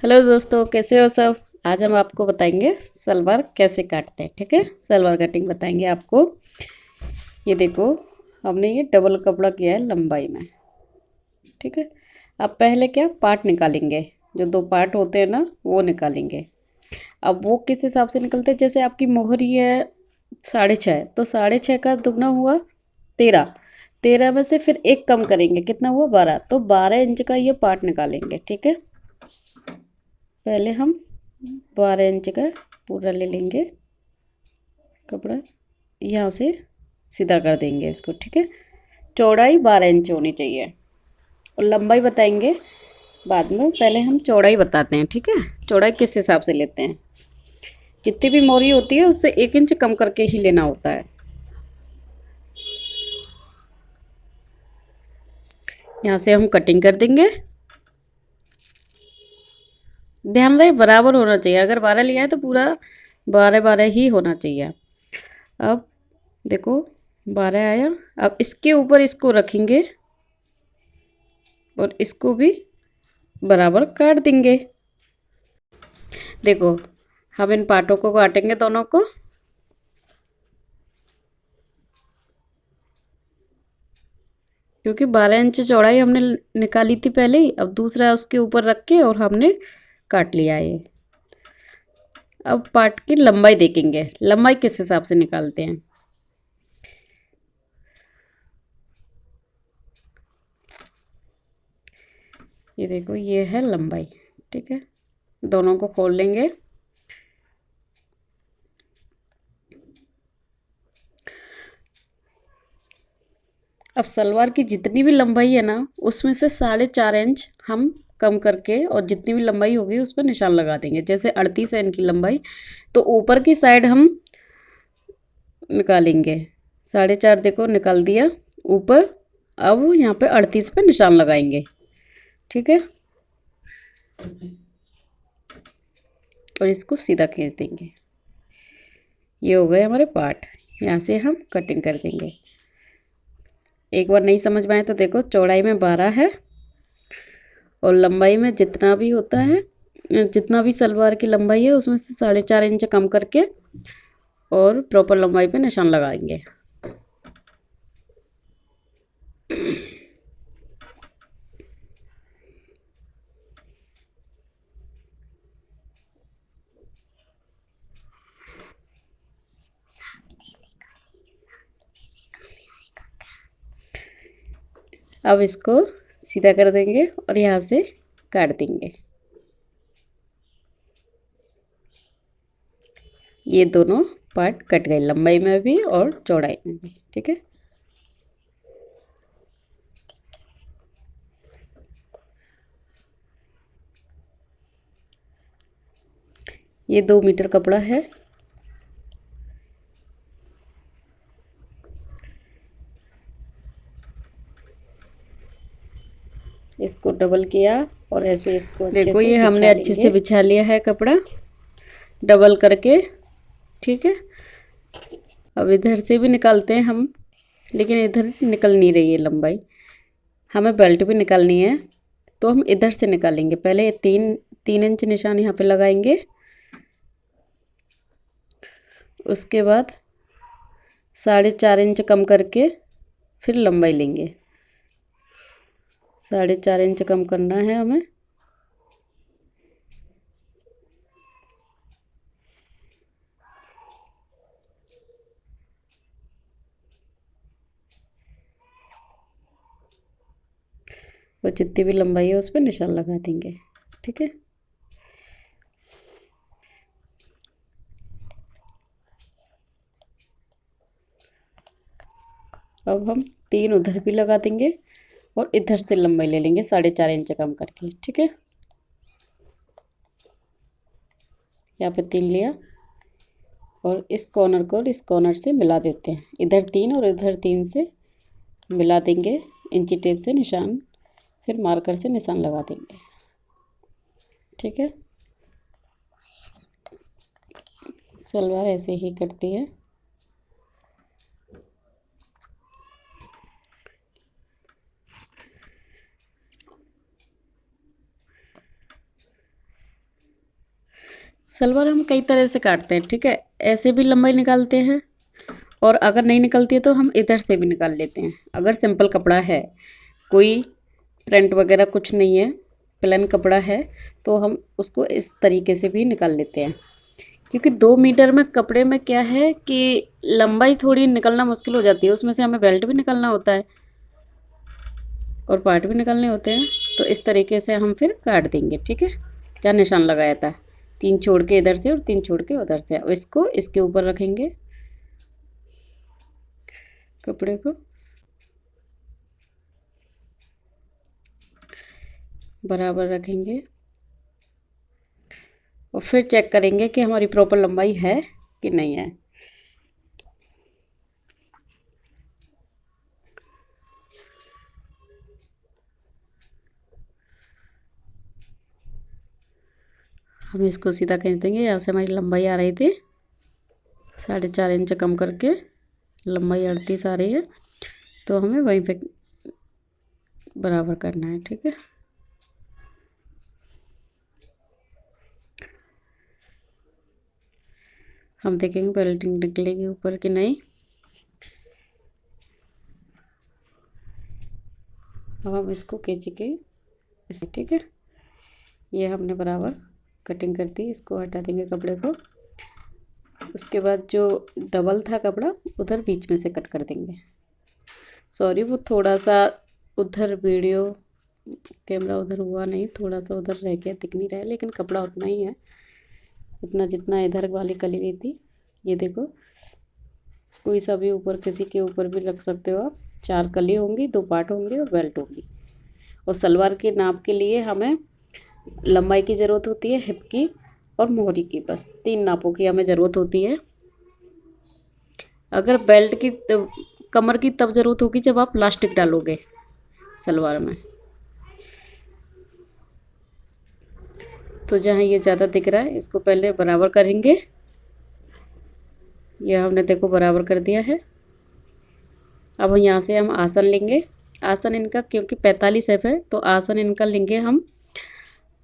Hello दोस्तों, कैसे हो सब। आज हम आपको बताएंगे सलवार कैसे काटते हैं। ठीक है, सलवार कटिंग बताएंगे आपको। ये देखो, हमने ये डबल कपड़ा किया है लंबाई में। ठीक है, अब पहले क्या पार्ट निकालेंगे, जो दो पार्ट होते हैं ना वो निकालेंगे। अब वो किस हिसाब से निकलते हैं, जैसे आपकी मोहरी है 6.5, तो 6.5 का दुगना हुआ 13। 13 में से फिर एक कम करेंगे, कितना हुआ 12, तो 12 इंच का ये पार्ट निकालेंगे। ठीक है, पहले हम 12 इंच का पूरा ले लेंगे कपड़ा, यहाँ से सीधा कर देंगे इसको। ठीक है, चौड़ाई 12 इंच होनी चाहिए और लंबाई बताएंगे बाद में। पहले हम चौड़ाई बताते हैं। ठीक है, चौड़ाई किस हिसाब से लेते हैं, जितनी भी मोरी होती है उससे 1 इंच कम करके ही लेना होता है। यहाँ से हम कटिंग कर देंगे। ध्यान रहे बराबर होना चाहिए, अगर 12 लिया है तो पूरा 12 12 ही होना चाहिए। अब देखो 12 आया, अब इसके ऊपर इसको रखेंगे और इसको भी बराबर काट देंगे। देखो, हम इन पार्टों को काटेंगे दोनों को। क्योंकि 12 इंच चौड़ाई हमने निकाली थी पहले ही, अब दूसरा उसके ऊपर रख के और हमने काट लिया है। अब पार्ट की लंबाई देखेंगे, लंबाई किस हिसाब से निकालते हैं। ये देखो, ये है लंबाई। ठीक है, दोनों को खोल लेंगे। अब सलवार की जितनी भी लंबाई है ना, उसमें से 4.5 इंच हम कम करके और जितनी भी लंबाई होगी उस पर निशान लगा देंगे। जैसे 38 है इनकी लंबाई, तो ऊपर की साइड हम निकालेंगे 4.5। देखो निकाल दिया ऊपर। अब यहाँ पे 38 पे निशान लगाएंगे। ठीक है, और इसको सीधा खींच देंगे। ये हो गए हमारे पार्ट। यहाँ से हम कटिंग कर देंगे। एक बार नहीं समझ में आए तो देखो, चौड़ाई में 12 है और लंबाई में जितना भी होता है, जितना भी सलवार की लंबाई है उसमें से 4.5 इंच कम करके और प्रॉपर लंबाई पे निशान लगाएंगे। अब इसको सीधा कर देंगे और यहाँ से काट देंगे। ये दोनों पार्ट कट गए, लंबाई में भी और चौड़ाई में भी। ठीक है, ये 2 मीटर कपड़ा है। इसको डबल किया और ऐसे इसको देखो, ये हमने अच्छे से बिछा लिया है कपड़ा डबल करके। ठीक है, अब इधर से भी निकालते हैं हम, लेकिन इधर निकल नहीं रही है लंबाई, हमें बेल्ट भी निकालनी है। तो हम इधर से निकालेंगे। पहले 3 इंच निशान यहाँ पे लगाएंगे, उसके बाद 4.5 इंच कम करके फिर लंबाई लेंगे। 4.5 इंच कम करना है हमें। वो जितनी भी लंबाई है उस पर निशान लगा देंगे। ठीक है, अब हम 3 उधर भी लगा देंगे और इधर से लंबाई ले लेंगे 4.5 इंच कम करके। ठीक है, यहाँ पे 3 लिया और इस कॉर्नर को इस कॉर्नर से मिला देते हैं। इधर 3 और इधर 3 से मिला देंगे इंची टेप से निशान, फिर मार्कर से निशान लगा देंगे। ठीक है, सलवार ऐसे ही कटती है। सलवार हम कई तरह से काटते हैं, ठीक है। ऐसे भी लंबाई निकालते हैं, और अगर नहीं निकलती है तो हम इधर से भी निकाल लेते हैं। अगर सिंपल कपड़ा है, कोई प्रिंट वगैरह कुछ नहीं है, प्लेन कपड़ा है, तो हम उसको इस तरीके से भी निकाल लेते हैं। क्योंकि 2 मीटर में कपड़े में क्या है कि लंबाई थोड़ी निकलना मुश्किल हो जाती है, उसमें से हमें बेल्ट भी निकालना होता है और पार्ट भी निकालने होते हैं। तो इस तरीके से हम फिर काट देंगे, ठीक है। जहाँ निशान लगाया था, 3 छोड़ के इधर से और 3 छोड़ के उधर से, अब इसको इसके ऊपर रखेंगे कपड़े को, बराबर रखेंगे और फिर चेक करेंगे कि हमारी प्रॉपर लंबाई है कि नहीं है। हम इसको सीधा खींच देंगे। यहाँ से हमारी लंबाई आ रही थी 4.5 इंच कम करके, लंबाई 38 आ रही है, तो हमें वहीं पे बराबर करना है, ठीक है। हम देखेंगे बेल्टिंग निकलेगी ऊपर कि नहीं। अब हम इसको खींच के इसे, ठीक है, ये हमने बराबर कटिंग कर दी। इसको हटा देंगे कपड़े को। उसके बाद जो डबल था कपड़ा, उधर बीच में से कट कर देंगे। सॉरी, वो थोड़ा सा उधर वीडियो कैमरा उधर हुआ नहीं, थोड़ा सा उधर रह गया, दिख नहीं रहा है, लेकिन कपड़ा उतना ही है, इतना जितना इधर वाली कली रही थी। ये देखो, कोई सा भी ऊपर, किसी के ऊपर भी रख सकते हो आप। 4 कली होंगी, 2 पार्ट होंगे और बेल्ट होगी। और सलवार के नाप के लिए हमें लंबाई की ज़रूरत होती है, हिप की और मोहरी की, बस 3 नापों की हमें ज़रूरत होती है। अगर बेल्ट की कमर की तब ज़रूरत होगी जब आप प्लास्टिक डालोगे सलवार में। तो जहाँ ये ज़्यादा दिख रहा है, इसको पहले बराबर करेंगे। यह हमने देखो बराबर कर दिया है। अब यहाँ से हम आसन लेंगे। आसन इनका क्योंकि 45 है, तो आसन इनका लेंगे हम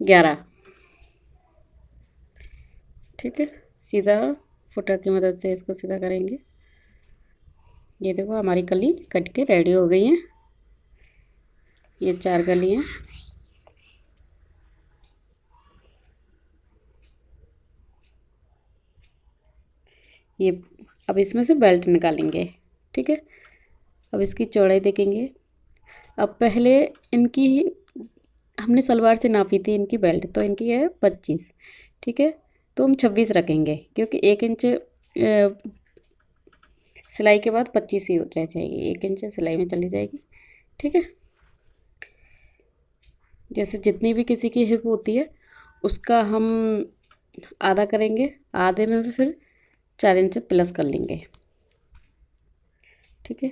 11, ठीक है। सीधा फुटा की मदद से इसको सीधा करेंगे। ये देखो हमारी कली कट के रेडी हो गई है। ये 4 कली हैं। ये अब इसमें से बेल्ट निकालेंगे, ठीक है। अब इसकी चौड़ाई देखेंगे। अब पहले इनकी हमने सलवार से नापी थी इनकी बेल्ट, तो इनकी है 25, ठीक है। तो हम 26 रखेंगे, क्योंकि 1 इंच सिलाई के बाद 25 ही रह जाएगी, 1 इंच सिलाई में चली जाएगी, ठीक है। जैसे जितनी भी किसी की हिप होती है, उसका हम आधा करेंगे, आधे में फिर 4 इंच प्लस कर लेंगे, ठीक है।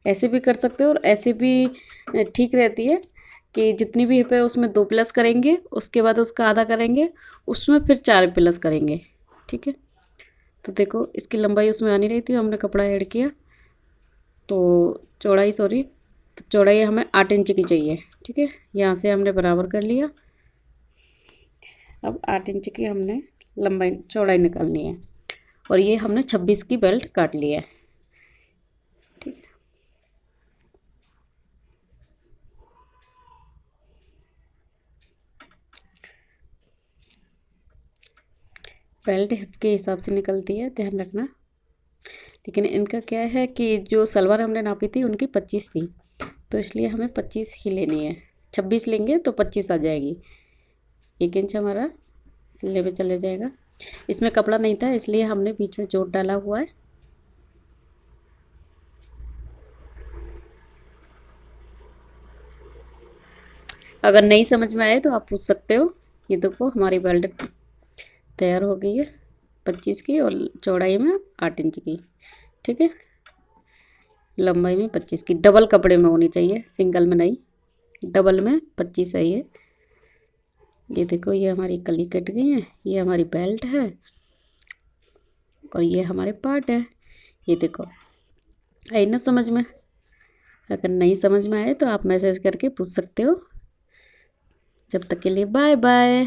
ऐसे भी कर सकते हो और ऐसे भी ठीक रहती है कि जितनी भी हिप है उसमें 2 प्लस करेंगे, उसके बाद उसका आधा करेंगे, उसमें फिर 4 प्लस करेंगे, ठीक है। तो देखो इसकी लंबाई उसमें आ नहीं रही थी, हमने कपड़ा ऐड किया, तो चौड़ाई तो चौड़ाई हमें 8 इंच की चाहिए, ठीक है। यहाँ से हमने बराबर कर लिया। अब 8 इंच की हमने लंबाई चौड़ाई निकालनी है, और ये हमने 26 की बेल्ट काट ली है, ठीक है। बेल्ट हिप के हिसाब से निकलती है, ध्यान रखना। लेकिन इनका क्या है कि जो सलवार हमने नापी थी उनकी 25 थी, तो इसलिए हमें 25 ही लेनी है। 26 लेंगे तो 25 आ जाएगी। 1 इंच हमारा सिलने में चले जाएगा। इसमें कपड़ा नहीं था, इसलिए हमने बीच में जोड़ डाला हुआ है। अगर नहीं समझ में आए तो आप पूछ सकते हो। ये देखो हमारी बेल्ट तैयार हो गई है, 25 की और चौड़ाई में 8 इंच की, ठीक है। लंबाई में 25 की, डबल कपड़े में होनी चाहिए, सिंगल में नहीं, डबल में 25 है ये देखो, ये हमारी कली कट गई है, ये हमारी बेल्ट है और ये हमारे पार्ट है। ये देखो, आई ना समझ में। अगर नहीं समझ में आए तो आप मैसेज करके पूछ सकते हो। जब तक के लिए बाय बाय।